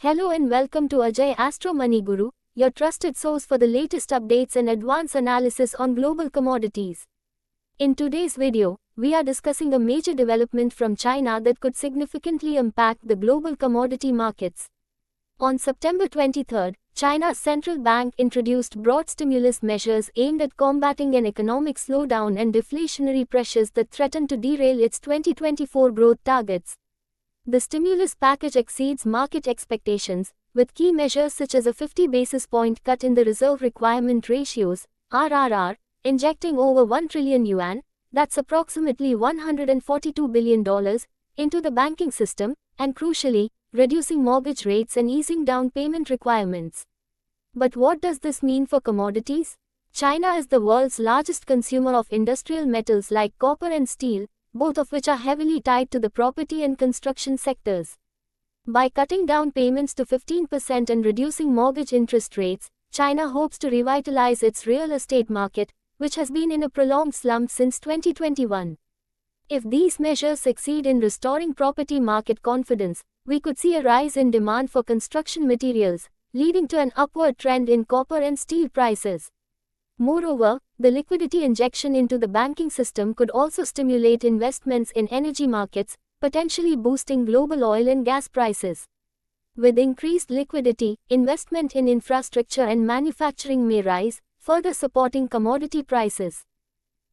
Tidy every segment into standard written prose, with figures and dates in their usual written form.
Hello and welcome to Ajay Astro Money Guru, your trusted source for the latest updates and advanced analysis on global commodities. In today's video, we are discussing a major development from China that could significantly impact the global commodity markets. On September 23, China's central bank introduced broad stimulus measures aimed at combating an economic slowdown and deflationary pressures that threaten to derail its 2024 growth targets. The stimulus package exceeds market expectations, with key measures such as a 50 basis point cut in the reserve requirement ratios, RRR, injecting over 1 trillion yuan, that's approximately $142 billion, into the banking system, and crucially, reducing mortgage rates and easing down payment requirements. But what does this mean for commodities? China is the world's largest consumer of industrial metals like copper and steel, both of which are heavily tied to the property and construction sectors. By cutting down payments to 15% and reducing mortgage interest rates, China hopes to revitalize its real estate market, which has been in a prolonged slump since 2021. If these measures succeed in restoring property market confidence, we could see a rise in demand for construction materials, leading to an upward trend in copper and steel prices. Moreover, the liquidity injection into the banking system could also stimulate investments in energy markets, potentially boosting global oil and gas prices. With increased liquidity, investment in infrastructure and manufacturing may rise, further supporting commodity prices.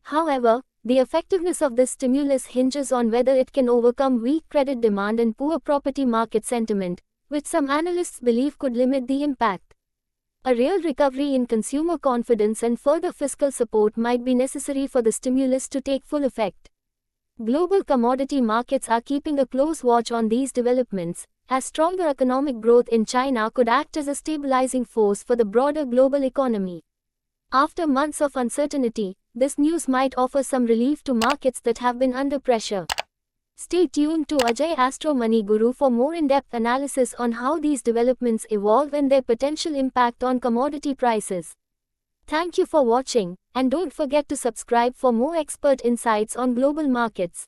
However, the effectiveness of this stimulus hinges on whether it can overcome weak credit demand and poor property market sentiment, which some analysts believe could limit the impact. A real recovery in consumer confidence and further fiscal support might be necessary for the stimulus to take full effect. Global commodity markets are keeping a close watch on these developments, as stronger economic growth in China could act as a stabilizing force for the broader global economy. After months of uncertainty, this news might offer some relief to markets that have been under pressure. Stay tuned to Ajay Astro Money Guru for more in-depth analysis on how these developments evolve and their potential impact on commodity prices. Thank you for watching, and don't forget to subscribe for more expert insights on global markets.